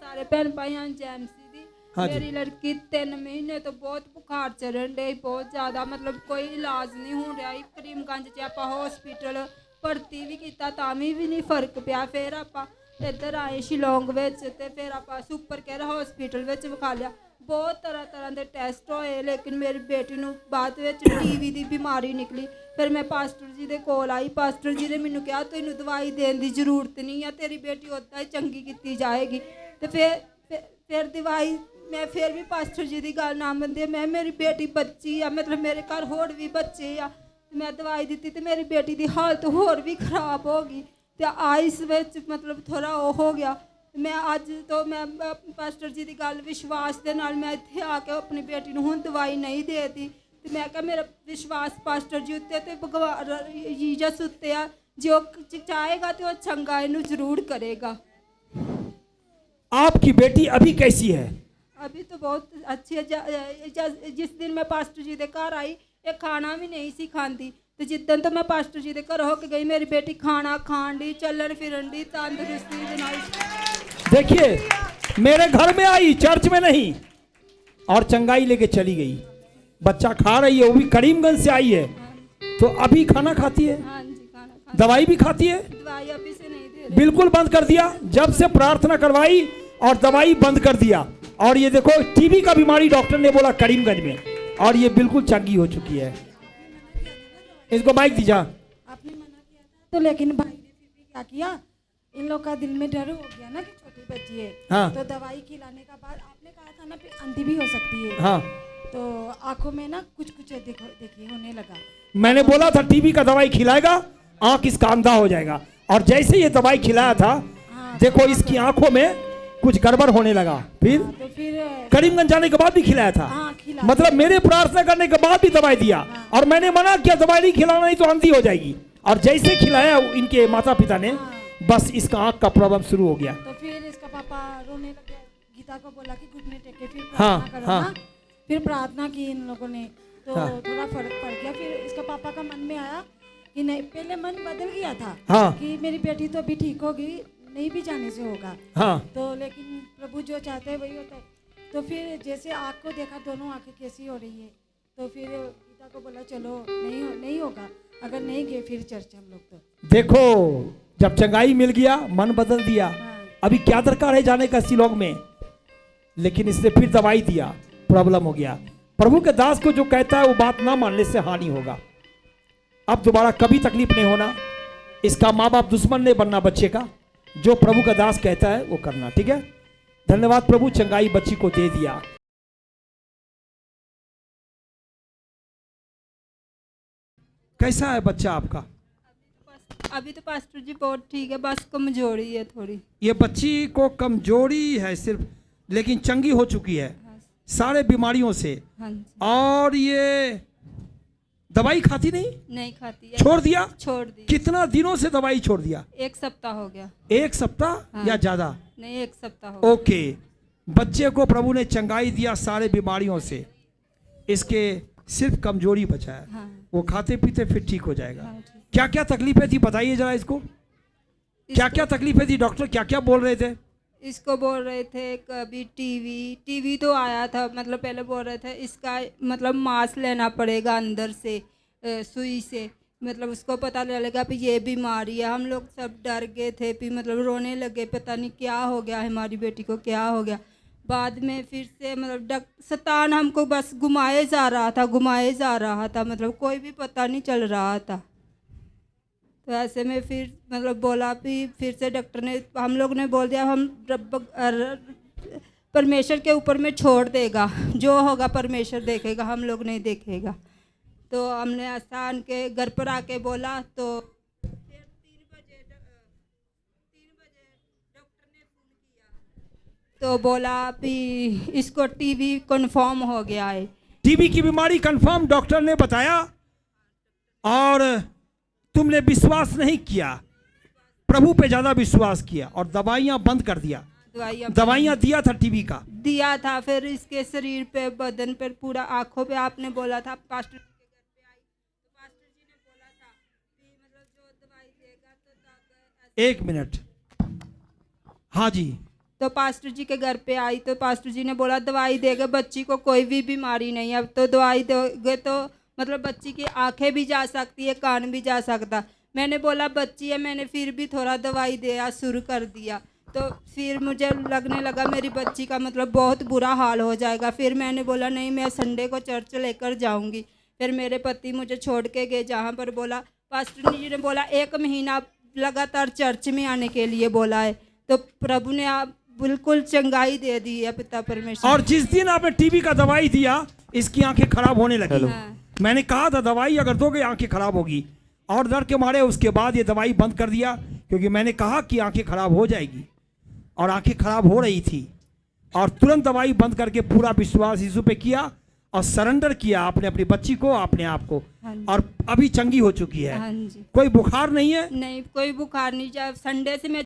सारे भैन भाई हाँ जैमसी दी। हाँ जी। मेरी लड़की 3 महीने तो बहुत बुखार चढ़न डे बहुत ज़्यादा मतलब कोई इलाज नहीं हो रहा। करीमगंज च आप हॉस्पिटल भर्ती भी किया तामी भी नहीं फर्क पिया। फिर आप इधर आए शिलोंग विच ते फिर आप सुपर केयर हॉस्पिटल विच विखा लिया। बहुत तरह तरह के टेस्ट होए लेकिन मेरी बेटी नूं बाद विच टीवी की बीमारी निकली। फिर मैं पास्टर जी दे कोल आई। पास्टर जी ने मैनू कहा तैनूं दवाई देने की जरूरत नहीं है तेरी बेटी उदा ही चंगी की जाएगी। तो फिर दवाई मैं फिर भी पास्टर जी की गल ना मनदी। मैं मेरी बेटी बच्ची आ मतलब मेरे घर होर भी बच्चे आ। मैं दवाई दी तो मेरी बेटी की हालत होर भी खराब हो गई तो आइस विच मतलब थोड़ा वो हो गया। मैं अज तो मैं पास्टर जी की गल विश्वास के नाल मैं इत्थे आके अपनी बेटी नूं हुण दवाई नहीं देती। तो मैं क्या मेरा विश्वास पास्टर जी उत्ते ते भगवान जीसस उत्ते आ जो चाहेगा तो चंगा इनू जरूर करेगा। आपकी बेटी अभी कैसी है? अभी तो बहुत अच्छी है। जिस दिन मैं पास्टर जी के घर आई ये खाना भी नहीं सी खाती तो जिदन तो मैं पास्टर जी के घर होके गई मेरी बेटी खाना खान दी चलन फिरन दी तंदुरुस्ती दे नाल। देखिए मेरे घर में आई चर्च में नहीं और चंगाई लेके चली गई। बच्चा खा रही है वो भी करीमगंज से आई है तो अभी खाना खाती है? हाँ जी खाना खा दवाई भी खाती है? दवाई अभी से नहीं दे रहे। बिल्कुल बंद कर दिया जब से प्रार्थना करवाई और दवाई बंद कर दिया। और ये देखो टीबी का बीमारी डॉक्टर ने बोला करीमगंज में और ये बिल्कुल चंगी हो चुकी है। इसको माइक दीजा। आपने मना किया था तो लेकिन भाई ने फिर भी क्या किया इन लोग का दिल में डर हो गया ना कि छोटी बच्ची है। हाँ। तो दवाई खिलाने का बाद आपने कहा था ना फिर अंधी भी हो सकती है। हाँ तो आंखों में ना कुछ कुछ देखिए होने लगा। मैंने बोला था टीबी का दवाई खिलाएगा आंख इसका अंधा हो जाएगा और जैसे ये दवाई खिलाया था देखो इसकी आंखों में कुछ गड़बड़ होने लगा। फिर तो फिर करीमगंज जाने के बाद भी खिलाया था। हाँ खिला मतलब मेरे प्रार्थना करने के बाद भी दवाई दिया और मैंने मना किया दवाई नहीं खिलाना नहीं तो अंधी हो जाएगी। और जैसे खिलाया इनके माता पिता ने बस इसका आंख का प्रॉब्लम शुरू हो गया। तो फिर इसका पापा रोने लग गया। गीता को बोला कि घुटने टेके फिर हाँ, प्रार्थना करो हाँ। ना। फिर प्रार्थना की इन लोगों ने तो हाँ। थोड़ा फर्क पड़ गया। फिर इसका पापा का मन में आया कि नहीं पहले मन बदल गया था हाँ। कि मेरी बेटी तो अभी ठीक होगी नहीं भी जाने से होगा। हाँ तो लेकिन प्रभु जो चाहते हैं वही होता है। तो फिर जैसे आँख को देखा दोनों आंखें कैसी हो रही है तो फिर गीता को बोला चलो नहीं होगा अगर नहीं गए फिर चर्च हम लोग। तो देखो जब चंगाई मिल गया मन बदल दिया। हाँ। अभी क्या दरकार है जाने का शिलोंग में लेकिन इसने फिर दवाई दिया प्रॉब्लम हो गया। प्रभु के दास को जो कहता है वो बात ना मानने से हानि होगा। अब दोबारा कभी तकलीफ नहीं होना। इसका माँ बाप दुश्मन नहीं बनना बच्चे का। जो प्रभु का दास कहता है वो करना। ठीक है धन्यवाद प्रभु चंगाई बच्ची को दे दिया। कैसा है बच्चा आपका? अभी तो पास्टर जी बहुत ठीक है बस कमजोरी है थोड़ी। ये बच्ची को कमजोरी है सिर्फ लेकिन चंगी हो चुकी है सारे बीमारियों से। हाँ जी। और ये दवाई खाती नहीं खाती है। छोड़ दिया? छोड़ दी। कितना दिनों से दवाई छोड़ दिया? 1 सप्ताह हो गया। 1 सप्ताह हाँ। या ज्यादा? नहीं 1 सप्ताह हो गया। ओके बच्चे को प्रभु ने चंगाई दिया सारे बीमारियों से। इसके सिर्फ कमजोरी बचा है। हाँ। वो खाते पीते फिर ठीक हो जाएगा। हाँ, ठीक। क्या क्या तकलीफें थी बताइए जरा इसको। क्या क्या तकलीफें थी डॉक्टर क्या क्या बोल रहे थे? इसको बोल रहे थे कभी टीवी तो आया था मतलब पहले बोल रहे थे इसका मतलब मांस लेना पड़ेगा अंदर से सुई से मतलब उसको पता लगेगा कि ये बीमारी है। हम लोग सब डर गए थे फिर मतलब रोने लगे पता नहीं क्या हो गया हमारी बेटी को क्या हो गया। बाद में फिर से मतलब शैतान हमको बस घुमाए जा रहा था मतलब कोई भी पता नहीं चल रहा था। तो ऐसे में फिर मतलब बोला फिर से डॉक्टर ने हम लोग ने बोल दिया हम परमेश्वर के ऊपर में छोड़ देगा जो होगा परमेश्वर देखेगा हम लोग नहीं देखेगा। तो हमने आसान के घर पर आके बोला तो फिर 3 बजे डॉक्टर ने फ़ोन किया तो बोला भी इसको टीबी कंफर्म हो गया है। टीबी की बीमारी कंफर्म डॉक्टर ने बताया और तुमने विश्वास नहीं किया प्रभु पे ज्यादा विश्वास किया और दवाइयां बंद कर दिया। दवाइयां दिया था टीबी का दिया था फिर इसके शरीर पे बदन पे पूरा आंखों पे आपने बोला था पास्टर जी के घर पे आई तो पास्टर जी ने बोला था कि मतलब जो दवाई देगा तो 1 मिनट। हाँ जी तो पास्टर जी के घर पे आई तो पास्टर जी ने बोला दवाई देगा, बच्ची को कोई भी बीमारी नहीं है, अब तो दवाई दोगे तो मतलब बच्ची की आंखें भी जा सकती है, कान भी जा सकता। मैंने बोला बच्ची है, मैंने फिर भी थोड़ा दवाई देना शुरू कर दिया। तो फिर मुझे लगने लगा मेरी बच्ची का मतलब बहुत बुरा हाल हो जाएगा। फिर मैंने बोला नहीं, मैं संडे को चर्च लेकर जाऊंगी। फिर मेरे पति मुझे छोड़ के गए जहाँ पर बोला, पास्टर जी ने बोला 1 महीना लगातार चर्च में आने के लिए बोला है। तो प्रभु ने आप बिल्कुल चंगाई दे दी है पिता परमेश्वर। और जिस दिन आपने टीबी का दवाई दिया, इसकी आंखें खराब होने लगी। हाँ। मैंने कहा था दवाई अगर दोगे आंखें खराब होगी, और डर के मारे उसके बाद ये दवाई बंद कर दिया, क्योंकि मैंने कहा कि आंखें खराब हो जाएगी, और आंखें खराब हो रही थी। और तुरंत दवाई बंद करके पूरा विश्वास यीशु पे किया और सरेंडर किया आपने अपनी बच्ची को, अपने आप को, हाँ जी। और अभी चंगी हो चुकी है। हाँ जी। कोई बुखार नहीं है? नहीं, कोई बुखार नहीं। जब संडे से मैं